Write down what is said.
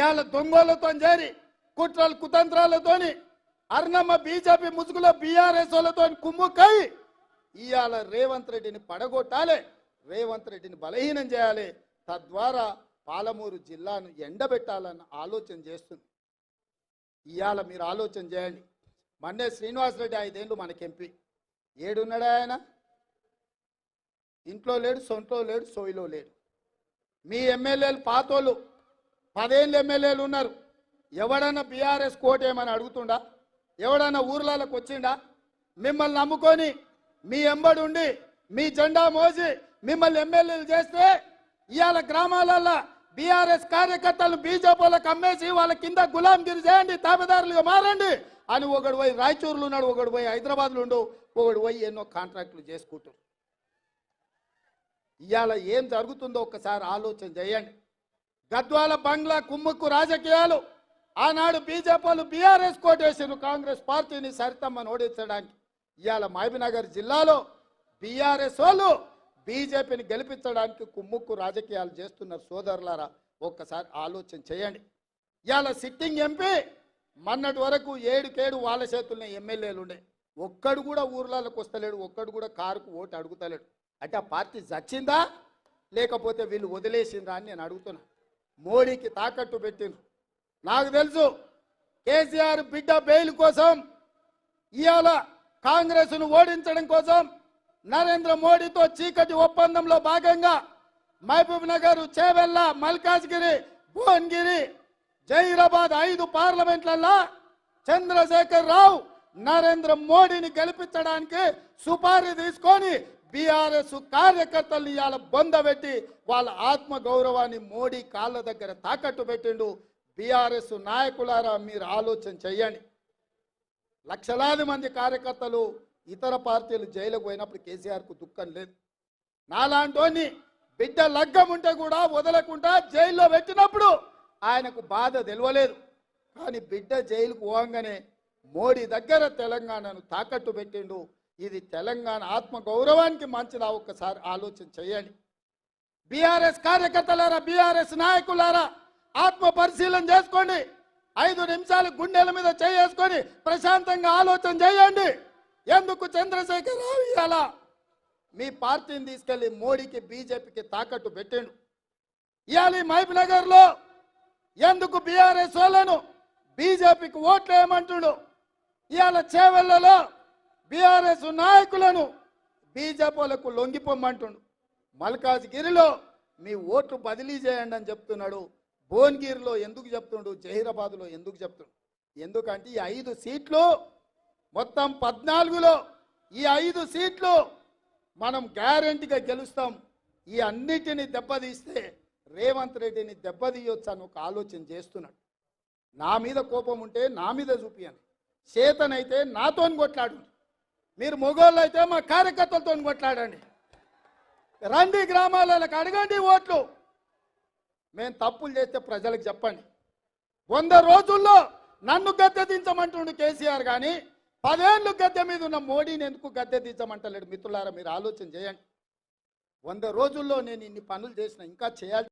ఇవాళ దొంగలతో చేరి కుట్రలు కుతంత్రాలతోని అర్ణమ్మ బీజేపీ ముసుగులో బీఆర్ఎస్ వాళ్ళతో కుమ్ముకై ఇవాళ రేవంత్ రెడ్డిని పడగొట్టాలి, రేవంత్ రెడ్డిని బలహీనం చేయాలి, తద్వారా పాలమూరు జిల్లాను ఎండబెట్టాలన్న ఆలోచన చేస్తుంది. ఇవాళ మీరు ఆలోచన చేయండి. మన్నే శ్రీనివాసరెడ్డి 5 ఏళ్ళు మనకి ఎంపీ, ఏడున్నాడా ఆయన? ఇంట్లో లేడు, సొంట్లో లేడు, సోయిలో లేడు. మీ ఎమ్మెల్యేలు పాతోళ్ళు 10 ఏళ్ళు ఎమ్మెల్యేలు ఉన్నారు. ఎవడన్నా బీఆర్ఎస్ కోటేమని అడుగుతుండా? ఎవడన్నా ఊర్లలోకి వచ్చిండా? మిమ్మల్ని నమ్ముకొని మీ ఎంబడి ఉండి మీ జెండా మోసి మిమ్మల్ని ఎమ్మెల్యేలు చేస్తే ఇవాళ గ్రామాలల్లో బీఆర్ఎస్ కార్యకర్తలు బీజేపీలకు అమ్మేసి వాళ్ళ కింద గులాంగిరి చేయండి, తాబేదారులుగా మారండి అని ఒకడు పోయి రాయచూరులో ఉన్నాడు, ఒకడు పోయి హైదరాబాద్లో ఉండు, ఒకడు పోయి ఎన్నో కాంట్రాక్టులు చేసుకుంటారు. ఇవాళ ఏం జరుగుతుందో ఒక్కసారి ఆలోచన చేయండి. గద్వాల బంగ్లా కుమ్ముక్కు రాజకీయాలు ఆనాడు బీజేపీలు బీఆర్ఎస్ కోటేసారు కాంగ్రెస్ పార్టీని సరితమ్మని ఓడించడానికి. ఇవాళ మహబూబ్నగర్ జిల్లాలో బీఆర్ఎస్ వాళ్ళు బీజేపీని గెలిపించడానికి కుమ్ముక్కు రాజకీయాలు చేస్తున్నారు. సోదరులారా ఒక్కసారి ఆలోచన చేయండి. ఇవాళ సిట్టింగ్ ఎంపీ మొన్నటి వరకు 7 వాళ్ళ చేతుల్లో ఎమ్మెల్యేలు ఉండే, ఒక్కడు కూడా ఊర్లలోకి వస్తలేడు, ఒక్కడు కూడా కారుకు ఓటు అడుగుతలేడు. అంటే ఆ పార్టీ చచ్చిందా లేకపోతే వీళ్ళు వదిలేసిందా అని నేను అడుగుతున్నా. మోడీకి తాకట్టు పెట్టిండ్రు. నాకు తెలుసు కేసీఆర్ బిడ్డ బెయిల్ కోసం ఇవాళ కాంగ్రెస్ను ఓడించడం కోసం నరేంద్ర మోడీతో చీకటి ఒప్పందంలో భాగంగా మహబూబ్ నగర్, చేవెళ్ళ, మల్కాజ్గిరి, భువనగిరి, జహీరాబాద్ 5 పార్లమెంట్లలో చంద్రశేఖర్ రావు నరేంద్ర మోడీని గెలిపించడానికి సుపారీ తీసుకొని బీఆర్ఎస్ కార్యకర్తలు ఇవాళ బొందబెట్టి వాళ్ళ ఆత్మ గౌరవాన్ని మోడీ కాళ్ళ దగ్గర తాకట్టు పెట్టిండు. బీఆర్ఎస్ నాయకులారా మీరు ఆలోచన చెయ్యండి. లక్షలాది మంది కార్యకర్తలు ఇతర పార్టీలు జైలుకు పోయినప్పుడు కేసీఆర్కు దుఃఖం లేదు. నాలాంటోని బిడ్డ లగ్గం ఉంటే కూడా వదలకుండా జైల్లో పెట్టినప్పుడు ఆయనకు బాధ తెలియలేదు. కానీ బిడ్డ జైలుకు పోగానే మోడీ దగ్గర తెలంగాణను తాకట్టు పెట్టిండు. ఇది తెలంగాణ ఆత్మ గౌరవానికి మంచిదా? ఒక్కసారి ఆలోచన చేయండి. బీఆర్ఎస్ కార్యకర్తలారా, బీఆర్ఎస్ నాయకులారా ఆత్మ పరిశీలన చేసుకోండి. 5 నిమిషాలు గుండెల మీద చేసుకొని ప్రశాంతంగా ఆలోచన చేయండి. ఎందుకు చంద్రశేఖర్ రావు ఇవాళ మీ పార్టీని తీసుకెళ్లి మోడీకి బీజేపీకి తాకట్టు పెట్టిండు? ఇవాళ మహబూబ్ నగర్లో ఎందుకు బీఆర్ఎస్ వాళ్ళను బీజేపీకి ఓట్లు వేయమంటుడు? ఇవాళ చేవెళ్లలో బీఆర్ఎస్ నాయకులను బీజేపీలకు లొంగిపోమ్మంటుండు. మల్కాజ్గిరిలో మీ ఓట్లు బదిలీ చేయండి అని చెప్తున్నాడు. భువనగిరిలో ఎందుకు చెప్తుండు? జహీరాబాద్లో ఎందుకు చెప్తుండు? ఎందుకంటే ఈ 5 సీట్లు మొత్తం 14లో ఈ 5 సీట్లు మనం గ్యారెంటీగా గెలుస్తాం. ఈ అన్నిటిని దెబ్బతీస్తే రేవంత్ రెడ్డిని దెబ్బతీయొచ్చు అని ఒక ఆలోచన చేస్తున్నాడు. నా మీద కోపం ఉంటే నా మీద చూపియండి, చేతనైతే నాతో కొట్లాడు. మీరు మొగోళ్ళు అయితే మా కార్యకర్తలతో కొట్లాడండి. రండి గ్రామాలకు అడగండి ఓట్లు. మేము తప్పులు చేస్తే ప్రజలకు చెప్పండి. 100 రోజుల్లో నన్ను గద్దె దించమంటుండు కేసీఆర్, కానీ 10 ఏళ్ళు గద్దె మీద ఉన్న మోడీని ఎందుకు గద్దె దించమంటలేడు? మిత్రులారా మీరు ఆలోచన చేయండి. 100 రోజుల్లో నేను ఇన్ని పనులు చేసిన, ఇంకా చేయాలి.